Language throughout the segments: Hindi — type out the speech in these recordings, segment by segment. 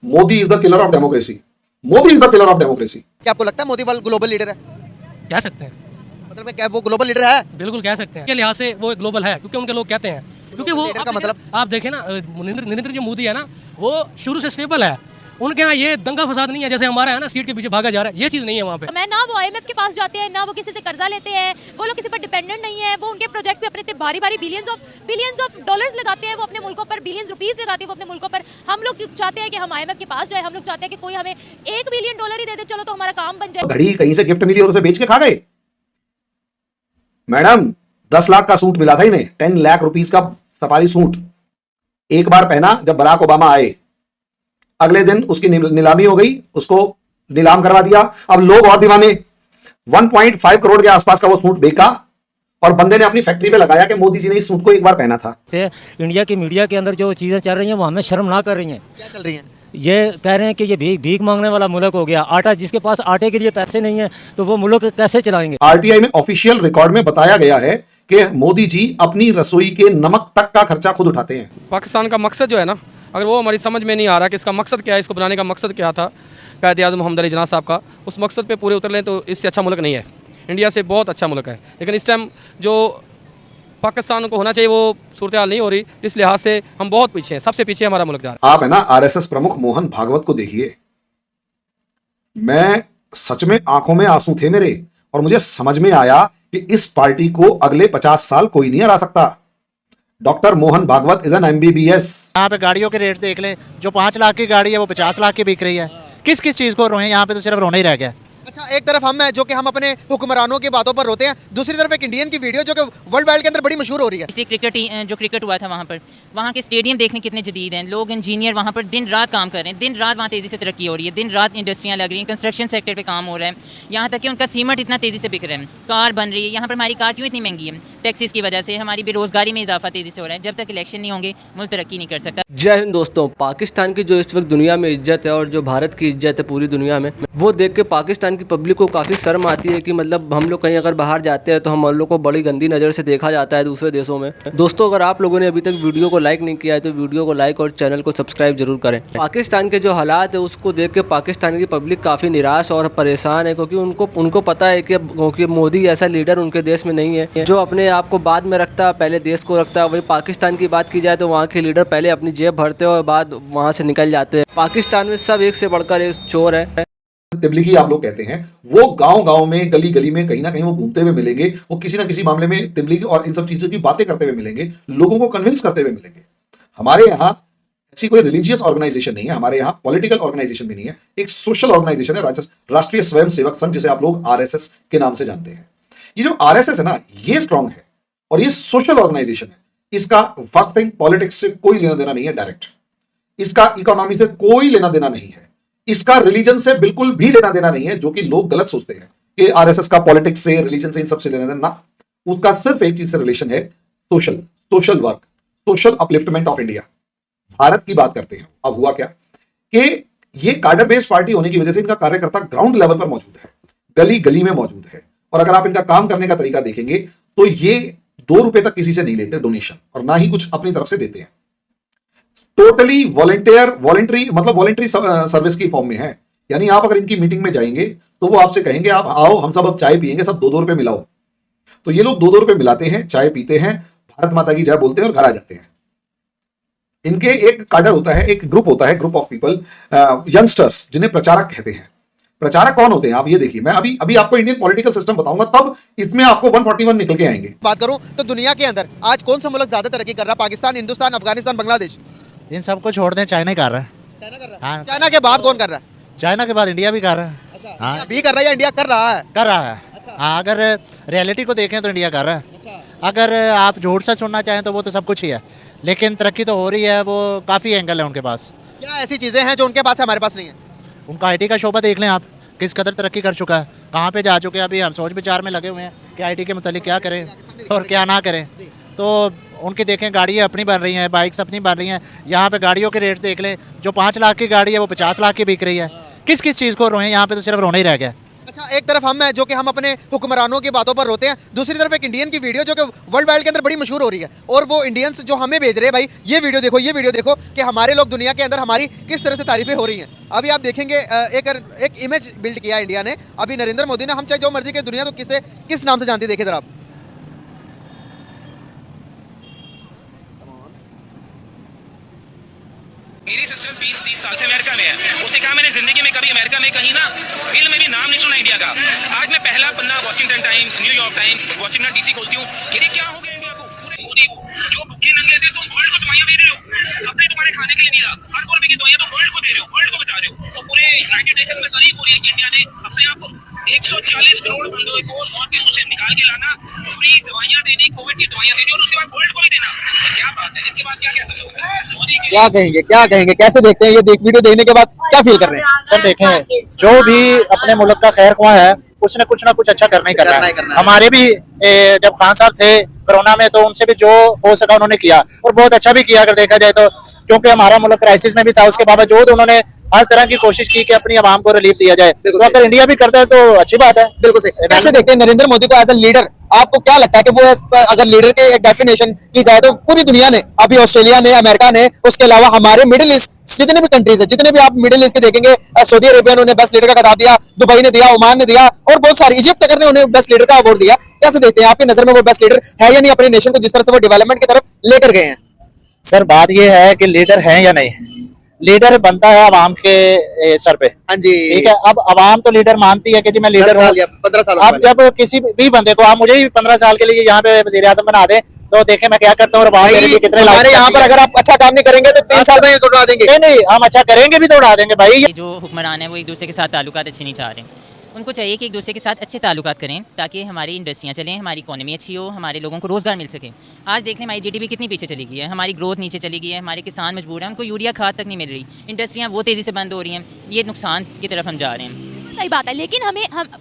Modi is the killer of democracy. Modi is the killer of democracy. क्या आपको लगता है मोदी वाला ग्लोबल लीडर है? कह सकते हैं, मतलब क्या वो ग्लोबल लीडर है? बिल्कुल कह सकते हैं। के लिहाज से वो ग्लोबल है, क्योंकि उनके लोग कहते हैं, क्योंकि वो लीडर का मतलब आप देखें ना, नरेंद्र जो मोदी है ना, वो शुरू से स्टेबल है। उनके यहाँ ये दंगा फसाद नहीं है जैसे हमारा है ना, सीट के पीछे भागा जा रहा है, ये चीज़ नहीं है वहाँ पे। मैं ना वो IMF के पास जाते हैं, ना वो किसी से कर्जा लेते हैं, वो लोग किसी पर डिपेंडेंट नहीं है। वो उनके प्रोजेक्ट्स पे अपने इतने भारी भारी बिलियंस ऑफ डॉलर्स लगाते हैं, वो अपने मुल्कों पर बिलियंस रुपीस लगाते हैं वो अपने मुल्कों पर। हम लोग चाहते हैं कि हम IMF के पास जाए, हम लोग चाहते हैं कि कोई हमें $1 बिलियन ही दे दे, चलो तो हमारा काम बन जाए। घड़ी कहीं से गिफ्ट मिली और उसे बेच के खा गए। मैडम 10 लाख का सूट मिला था इन्हें, 10 लाख रुपीस का सफारी सूट। एक बार पहना जब बराक ओबामा आए, अगले दिन उसकी नीलामी हो गई, उसको नीलाम करवा दिया। अब लोग और दीवाने, 1.5 करोड़ के आसपास का वो सूट बेचा और बंदे ने अपनी फैक्ट्री पे लगाया कि मोदी जी ने इस सूट को एक बार पहना था। इंडिया की मीडिया के अंदर जो चीज़ें चल रही हैं वो हमें शर्म ना कर रही हैं। क्या चल रही है? ये कह रहे हैं कि ये भीख मांगने वाला मुल्क हो गया। आटा, जिसके पास आटे के लिए पैसे नहीं है तो वो मुल्क कैसे चलाएंगे? आरटीआई में ऑफिशियल रिकॉर्ड में बताया गया है कि मोदी जी अपनी रसोई के नमक तक का खर्चा खुद उठाते हैं। पाकिस्तान का मकसद जो है ना, अगर वो हमारी समझ में नहीं आ रहा कि इसका मकसद क्या है, इसको बनाने का मकसद क्या था कायद आज़म मोहम्मद अली जना साहब का, उस मकसद पे पूरे उतर लें तो इससे अच्छा मुल्क नहीं है। इंडिया से बहुत अच्छा मुल्क है, लेकिन इस टाइम जो पाकिस्तान को होना चाहिए वो सूरत हाल नहीं हो रही। इस लिहाज से हम बहुत पीछे हैं, सबसे पीछे हमारा मुल्क जा रहा है। आप है ना आरएसएस प्रमुख मोहन भागवत को देखिए, मैं सच में आंखों में आंसू थे मेरे, और मुझे समझ में आया कि इस पार्टी को अगले 50 साल कोई नहीं हरा सकता। Doctor Mohan Bhagwat is an MBBS। यहाँ पे गाड़ियों के रेट देख लें, जो 5 लाख की गाड़ी है वो 50 लाख की बिक रही है। किस किस चीज़ को रोएं? यहाँ पे तो सिर्फ रोना ही रह गया। अच्छा, एक तरफ हम हैं जो कि हम अपने हुक्मरानों की बातों पर रोते हैं, दूसरी तरफ एक इंडियन की वीडियो जो कि वर्ल्ड वाइड के अंदर बड़ी मशहूर हो रही है। इसलिए जो क्रिकेट हुआ था वहाँ के स्टेडियम देखने कितने जदीद हैं। लोग इंजीनियर वहाँ पर दिन रात काम कर रहे हैं, दिन रात वहाँ तेज़ी से तरक्की हो रही है, दिन रात इंडस्ट्रियाँ लग रही हैं, कंस्ट्रक्शन सेक्टर पे काम हो रहा है। यहाँ तक कि उनका सीमेंट इतना तेज़ी से बिक रहा है, कार बन रही है। यहाँ पर हमारी कार क्यों इतनी महंगी है? टैक्सेस की वजह से हमारी बेरोजगारी में इजाफा तेज़ी से हो रहा है। जब तक इलेक्शन नहीं होंगे मुल्क तरक्की नहीं कर सकता। जय हिंद दोस्तों। पाकिस्तान की जो इस वक्त दुनिया में इज्जत है और जो भारत की इज्जत है पूरी दुनिया में, वो देख के पाकिस्तान की पब्लिक को काफ़ी शर्म आती है कि मतलब हम लोग कहीं अगर बाहर जाते हैं तो हम लोग को बड़ी गंदी नज़र से देखा जाता है दूसरे देशों में। दोस्तों, अगर आप लोगों ने अभी तक वीडियो को लाइक नहीं किया है तो वीडियो को लाइक और चैनल को सब्सक्राइब जरूर करें। पाकिस्तान के जो हालात है उसको देख के पाकिस्तान की पब्लिक काफ़ी निराश और परेशान है, क्योंकि उनको पता है कि मोदी ऐसा लीडर उनके देश में नहीं है जो अपने आप को बाद में रखता है, पहले देश को रखता है। वही पाकिस्तान की बात की जाए तो वहाँ के लीडर पहले अपनी जेब भरते हैं और बाद वहाँ से निकल जाते हैं। पाकिस्तान में सब एक से बढ़कर एक चोर है। तिबलिगी आप लोग कहते हैं, वो गांव-गांव में, गली-गली में कहीं ना कहीं वो घूमते हुए मिलेंगे। वो किसी ना किसी मामले में तिबलिगी और इन सब चीजों की बातें करते हुए मिलेंगे, लोगों को कन्विंस करते हुए मिलेंगे। हमारे यहाँ ऐसी कोई रिलीजियस ऑर्गेनाइजेशन नहीं है, हमारे यहाँ पॉलिटिकल ऑर्गेनाइजेशन भी नहीं है। एक सोशल ऑर्गेनाइजेशन है, राष्ट्रीय स्वयं सेवक संघ, जिसे आप लोग RSS के नाम से जानते हैं। ये जो RSS है ना, ये स्ट्रांग है और ये सोशल ऑर्गेनाइजेशन है। इसका फर्स्ट थिंग पॉलिटिक्स से कोई लेना देना नहीं है डायरेक्ट, इसका इकोनॉमी से कोई लेना देना नहीं है, इसका रिलीजन से बिल्कुल भी लेना देना नहीं है, जो कि लोग गलत सोचते हैं कि RSS का पॉलिटिक्स से, रिलीजन से, इन सब से लेना देना ना। उसका सिर्फ एक चीज से रिलेशन है, social work, social upliftment of India. Bharat की बात करते हैं। अब हुआ क्या कि ये कार्डर बेस्ड पार्टी होने की वजह से इनका कार्यकर्ता ग्राउंड लेवल पर मौजूद है, गली गली में मौजूद है। और अगर आप इनका काम करने का तरीका देखेंगे तो ये 2 रुपए तक किसी से नहीं लेते डोनेशन, और ना ही कुछ अपनी तरफ से देते हैं। टोटली वॉलंटरी सर्विस की फॉर्म में है। यानी आप अगर इनकी मीटिंग में जाएंगे तो वो आपसे कहेंगे आप आओ, हम सब अब चाय पियेंगे, सब 2-2 रुपए मिलाओ। तो ये लोग 2-2 रुपए मिलाते हैं, चाय पीते हैं, भारत माता की जय बोलते हैं और घर आ जाते हैं। इनके एक काडर होता है, एक ग्रुप होता है, ग्रुप ऑफ पीपल, यंगस्टर्स, जिन्हें प्रचारक कहते हैं। प्रचारक कौन होते हैं आप ये देखिए। मैं अभी आपको इंडियन पॉलिटिकल सिस्टम बताऊंगा, तब इसमें आपको 141 निकल के आएंगे। बात करूं तो दुनिया के अंदर आज कौन सा मुल्क ज्यादा तरक्की कर रहा है? पाकिस्तान, हिंदुस्तान, अफगानिस्तान, बांग्लादेश? इन सबको छोड़ दें, चाइना ही कर रहा है। चाइना कर रहा है। हाँ। चाइना के बाद कौन कर रहा है? चाइना के बाद इंडिया भी कर रहा है। अच्छा, हाँ। इंडिया भी कर रहा है या इंडिया कर रहा है? कर रहा है। अच्छा। हाँ, अगर रियलिटी को देखें तो इंडिया कर रहा है। अच्छा। अगर आप झूठ से सुनना चाहें तो वो तो सब कुछ ही है, लेकिन तरक्की तो हो रही है। वो काफ़ी एंगल है उनके पास। क्या ऐसी चीजें हैं जो उनके पास है, हमारे पास नहीं है? उनका IT का शोबा देख लें आप, किस कदर तरक्की कर चुका है, कहाँ पे जा चुके हैं। अभी हम सोच विचार में लगे हुए हैं कि IT के मतलब क्या करें और क्या ना करें। तो उनकी देखें, गाड़ियाँ अपनी बन रही हैं, बाइक्स अपनी बन रही हैं। यहाँ पे गाड़ियों के रेट देख लें, जो 5 लाख की गाड़ी है वो 50 लाख की बिक रही है। किस किस चीज़ को रोएं? यहाँ पे तो सिर्फ रोना ही रह गया। अच्छा, एक तरफ हम हैं जो कि हम अपने हुक्मरानों की बातों पर रोते हैं, दूसरी तरफ एक इंडियन की वीडियो जो कि वर्ल्ड वाइड के अंदर बड़ी मशहूर हो रही है, और वो इंडियंस जो हमें भेज रहे हैं भाई ये वीडियो देखो कि हमारे लोग दुनिया के अंदर हमारी किस तरह से तारीफें हो रही हैं। अभी आप देखेंगे एक इमेज बिल्ड किया इंडिया ने, अभी नरेंद्र मोदी ने, हम चाहे जो मर्जी के दुनिया तो किस नाम से जानती है, देखे जरा आप। मेरी सिस्टर 20-30 साल से अमेरिका में है, उसने कहा मैंने जिंदगी में कभी अमेरिका में कहीं ना बिल में भी नाम नहीं सुना इंडिया का। आज मैं पहला पन्ना Washington Times, New York Times, Washington DC खोलती हूँ कि क्या हो गया इंडिया को। पूरे मोदी को जो भूखे नंगे थे, तुम वर्ल्ड को दवाइयां दे रहे हो, अपने तुम्हारे खाने के लिए नहीं रहा, हर बोल की दवाइयां तुम वर्ल्ड को दे रहे हो, वर्ल्ड को बचा रहे हो। तो पूरे यूनाइटेड नेशन में तारीफ हो रही है कि इंडिया ने अपने आप को 140 करोड़ बंदों को मौत के मुंह से निकाल के लाना, फ्री दवाइयां देनी, कोविड की दवाइयां देनी और उसके बाद वर्ल्ड को भी देना। क्या बात है, इसके बाद क्या कहते हो मोदी के? क्या कहेंगे कैसे देखते हैं ये वीडियो देखने के बाद, क्या फील कर रहे हैं? सर देखें, जो भी अपने मुल्क का खैर ख्वाह है उसने कुछ ना कुछ अच्छा करना ही करना है। हमारे भी जब खान साहब थे कोरोना में, तो उनसे भी जो हो सका उन्होंने किया, और बहुत अच्छा भी किया अगर देखा जाए तो, क्योंकि हमारा मुल्क क्राइसिस में भी था, उसके बावजूद उन्होंने हर तरह की कोशिश की कि अपनी आवाम को रिलीफ दिया जाए। तो अगर इंडिया भी करता है तो अच्छी बात है। बिल्कुल सही। कैसे देखते हैं नरेंद्र मोदी को एज ए लीडर? आपको क्या लगता है कि वो अगर लीडर के डेफिनेशन की जाए तो पूरी दुनिया ने, अभी ऑस्ट्रेलिया ने, अमेरिका ने, उसके अलावा हमारे मिडिल ईस्ट जितने भी कंट्रीज है, जितने भी आप मिडिल ईस्ट के देखेंगे, सऊदी अरेबिया ने उन्हें बेस्ट लीडर का खिताब दिया, दुबई ने दिया, ओमान ने दिया, और बहुत सारे, इजिप्ट तक ने उन्हें बेस्ट लीडर का अवार्ड दिया। कैसे देखते हैं, आपकी नजर में वो बेस्ट लीडर है या नहीं अपने नेशन को, जिस तरह से वो डेवलपमेंट की तरफ लेकर गए हैं? सर बात ये है कि लीडर है या नहीं, लीडर बनता है आवाम के सर पे। हाँ जी, ठीक है। अब आवाम तो लीडर मानती है कि जी मैं लीडर हूँ। 15 साल अब जब किसी भी बंदे को, आप मुझे भी 15 साल के लिए यहाँ पे वज़ीर आज़म बना दें, तो देखें मैं क्या करता हूँ। और कितने हमारे यहाँ पर अगर आप अच्छा काम नहीं करेंगे तो 3 साल में तो उड़ा देंगे। नहीं, हम अच्छा करेंगे भी तो उड़ा देंगे भाई। ये जो हुक्मरान है वो एक दूसरे के साथ ताल्लुकात अच्छे नहीं चाह रहे, उनको चाहिए कि एक दूसरे के साथ अच्छे ताल्लुकात करें ताकि हमारी इंडस्ट्रियाँ चलें, हमारी इकोनॉमी अच्छी हो, हमारे लोगों को रोज़गार मिल सके। आज देख लें हमारी जीडीपी कितनी पीछे चली गई है, हमारी ग्रोथ नीचे चली गई है, हमारे किसान मजबूर हैं, उनको यूरिया खाद तक नहीं मिल रही, इंडस्ट्रियाँ वो तेज़ी से बंद हो रही हैं, ये नुकसान की तरफ हम जा रहे हैं। सही बात है, लेकिन हम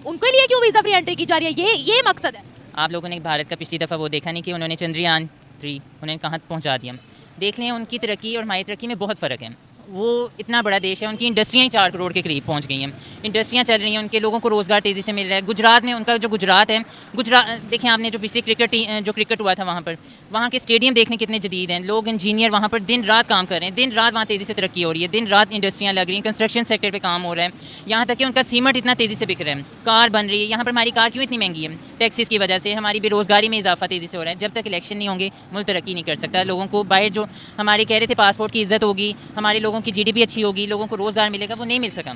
उनके लिए क्यों वीज़ा फ्री एंट्री की जा रही है? ये मकसद है। आप लोगों ने भारत का पिछली दफ़ा वो देखा नहीं कि उन्होंने चंद्रयान 3 उन्हें कहाँ पहुँचा दिया। देख लें उनकी तरक्की और हमारी तरक्की में बहुत फ़र्क है। वो इतना बड़ा देश है, उनकी इंडस्ट्रियाँ ही 4 करोड़ के करीब पहुंच गई हैं, इंडस्ट्रियाँ चल रही हैं, उनके लोगों को रोज़गार तेज़ी से मिल रहा है। गुजरात में उनका जो गुजरात है, गुजरात देखें आपने जो पिछली क्रिकेट हुआ था वहाँ के स्टेडियम देखने कितने जदीद हैं, लोग इंजीनियर वहाँ पर दिन रात काम कर रहे हैं, दिन रात वहाँ तेज़ी से तरक्की हो रही है, दिन रात इंडस्ट्रियाँ लग रही हैं, कंस्ट्रक्शन सेक्टर पर काम हो रहा है, यहाँ तक कि उनका सीमेंट इतना तेज़ी से बिक रहा है, कार बन रही है। यहाँ पर हमारी कार क्यों इतनी महंगी है? टैक्सेस की वजह से हमारी बेरोज़गारी में इजाफा तेज़ी से हो रहा है। जब तक इलेक्शन नहीं होंगे मुल्क तरक्की नहीं कर सकता। लोगों को बाहर जो हमारे कह रहे थे पासपोर्ट की इज्जत होगी, हमारे लोगों की जीडीपी अच्छी होगी, लोगों को रोज़गार मिलेगा, वो नहीं मिल सका।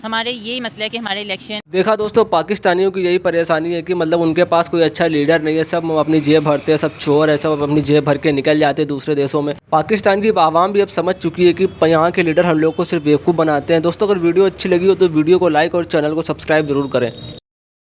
हमारे यही मसला है कि हमारे इलेक्शन देखा दोस्तों, पाकिस्तानियों की यही परेशानी है कि मतलब उनके पास कोई अच्छा लीडर नहीं है, सब अपनी जेब भरते हैं, सब चोर है, सब अपनी जेब भर के निकल जाते हैं दूसरे देशों में। पाकिस्तान की आवाम भी अब समझ चुकी है कि यहाँ के लीडर हम लोग को सिर्फ बेवकूफ़ बनाते हैं। दोस्तों अगर वीडियो अच्छी लगी हो तो वीडियो को लाइक और चैनल को सब्सक्राइब जरूर करें।